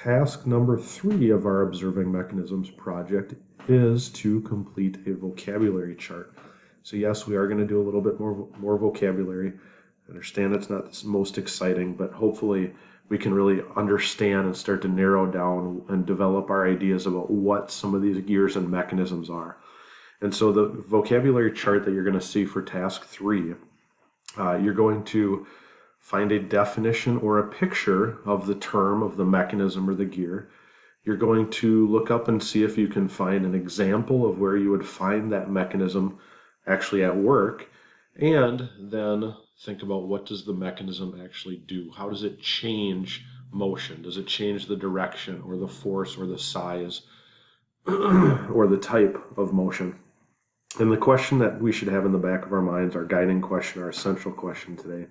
Task number 3 of our Observing Mechanisms project is to complete a vocabulary chart. So yes, we are going to do a little bit more vocabulary. I understand it's not the most exciting, but hopefully we can really understand and start to narrow down and develop our ideas about what some of these gears and mechanisms are. And so the vocabulary chart that you're going to see for task 3, you're going to find a definition or a picture of the term of the mechanism or the gear. You're going to look up and see if you can find an example of where you would find that mechanism actually at work, and then think about what does the mechanism actually do? How does it change motion? Does it change the direction or the force or the size or the type of motion? And the question that we should have in the back of our minds, our guiding question, our essential question today,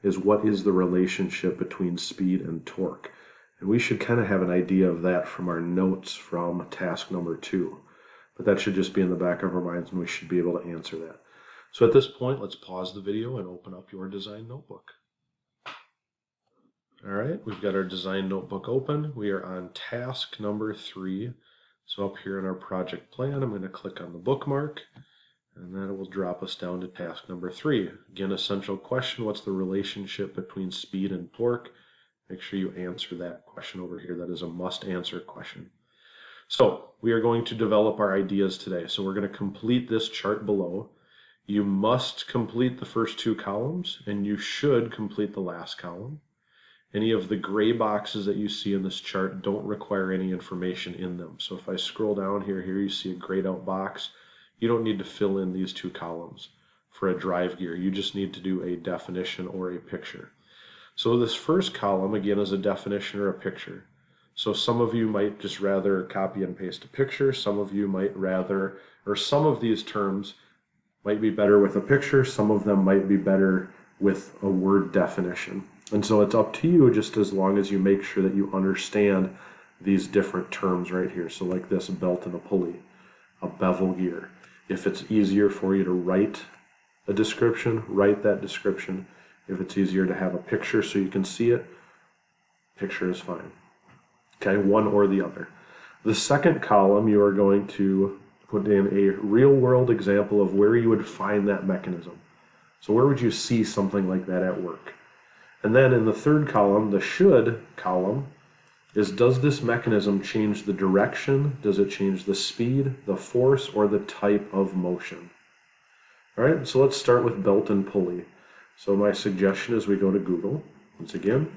is what is the relationship between speed and torque? And we should kind of have an idea of that from our notes from task number 2. But that should just be in the back of our minds, and we should be able to answer that. So at this point, let's pause the video and open up your design notebook. All right, we've got our design notebook open. We are on task number 3. So up here in our project plan, I'm going to click on the bookmark, and that will drop us down to task number 3. Again, essential question, what's the relationship between speed and torque? Make sure you answer that question over here. That is a must-answer question. So we are going to develop our ideas today. So we're going to complete this chart below. You must complete the first 2 columns, and you should complete the last column. Any of the gray boxes that you see in this chart don't require any information in them. So if I scroll down here you see a grayed out box. You don't need to fill in these 2 columns for a drive gear. You just need to do a definition or a picture. So this first column, again, is a definition or a picture. So some of you might just rather copy and paste a picture. Some of you might rather, or some of these terms might be better with a picture. Some of them might be better with a word definition. And so it's up to you, just as long as you make sure that you understand these different terms right here. So like this belt and a pulley, a bevel gear. If it's easier for you to write a description, write that description. If it's easier to have a picture so you can see it, picture is fine. Okay, one or the other. The second column, you are going to put in a real-world example of where you would find that mechanism. So where would you see something like that at work? And then in the third column, the should column, is does this mechanism change the direction? Does it change the speed, the force, or the type of motion? All right, so let's start with belt and pulley. So my suggestion is we go to Google. Once again,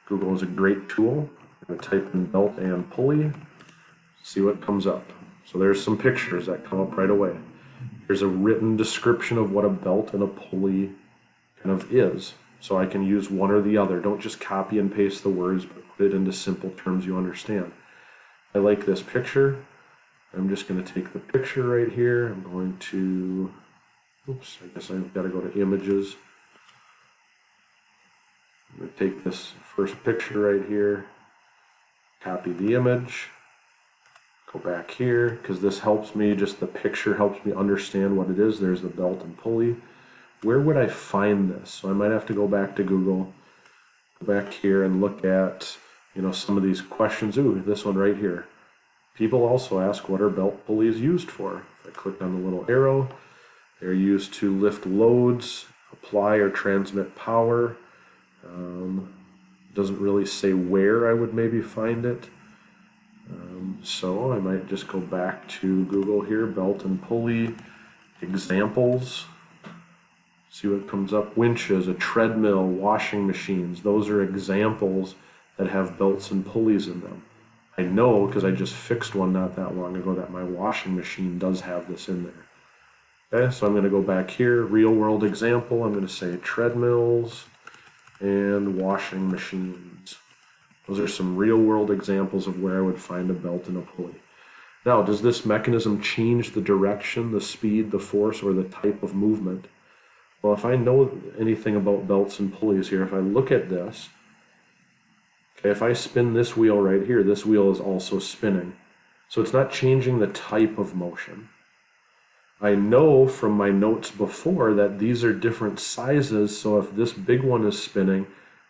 Google is a great tool. I'm going to type in belt and pulley, see what comes up. So there's some pictures that come up right away. Here's a written description of what a belt and a pulley kind of is. So I can use one or the other. Don't just copy and paste the words, but put it into simple terms you understand. I like this picture. I'm just going to take the picture right here. I'm going to, oops, I guess I've got to go to images. I'm going to take this first picture right here, copy the image, go back here, because this helps me, just the picture helps me understand what it is. There's the belt and pulley. Where would I find this? So I might have to go back to Google, go back here and look at, some of these questions. Ooh, this one right here. People also ask, what are belt pulleys used for? If I click on the little arrow, they're used to lift loads, apply or transmit power. Doesn't really say where I would maybe find it. So I might just go back to Google here, belt and pulley examples. See what comes up. Winches, a treadmill, washing machines. Those are examples that have belts and pulleys in them. I know because I just fixed one not that long ago that my washing machine does have this in there. Okay, so I'm going to go back here, real world example. I'm going to say treadmills and washing machines. Those are some real world examples of where I would find a belt and a pulley. Now, does this mechanism change the direction, the speed, the force, or the type of movement? Well, if I know anything about belts and pulleys here, if I look at this, okay, if I spin this wheel right here, this wheel is also spinning. So it's not changing the type of motion. I know from my notes before that these are different sizes, so if this big one is spinning,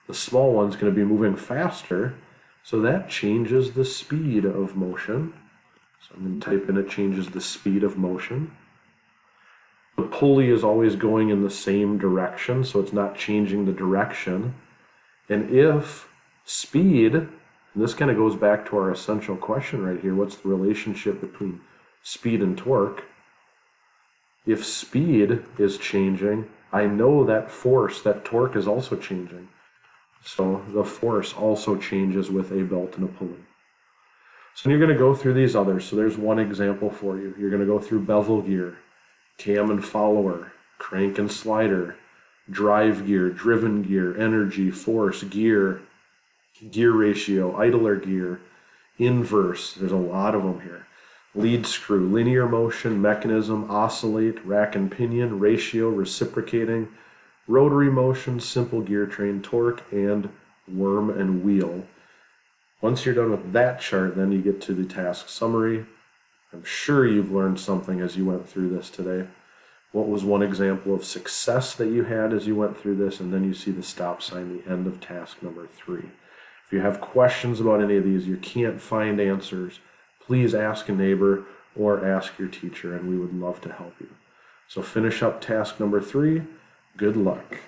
the small one's going to be moving faster, So that changes the speed of motion. So I'm going to type in it changes the speed of motion. The pulley is always going in the same direction, so it's not changing the direction. And if speed, and this kind of goes back to our essential question right here, what's the relationship between speed and torque? If speed is changing, I know that force, that torque is also changing. So the force also changes with a belt and a pulley. So you're going to go through these others. So there's one example for you. You're going to go through bevel gear, cam and follower, crank and slider, drive gear, driven gear, energy, force, gear, gear ratio, idler gear, inverse. There's a lot of them here. Lead screw, linear motion, mechanism, oscillate, rack and pinion, ratio, reciprocating, rotary motion, simple gear train, torque, and worm and wheel. Once you're done with that chart, then you get to the task summary. I'm sure you've learned something as you went through this today. What was one example of success that you had as you went through this? And then you see the stop sign, the end of task number 3. If you have questions about any of these, you can't find answers, please ask a neighbor or ask your teacher, and we would love to help you. So finish up task number 3. Good luck.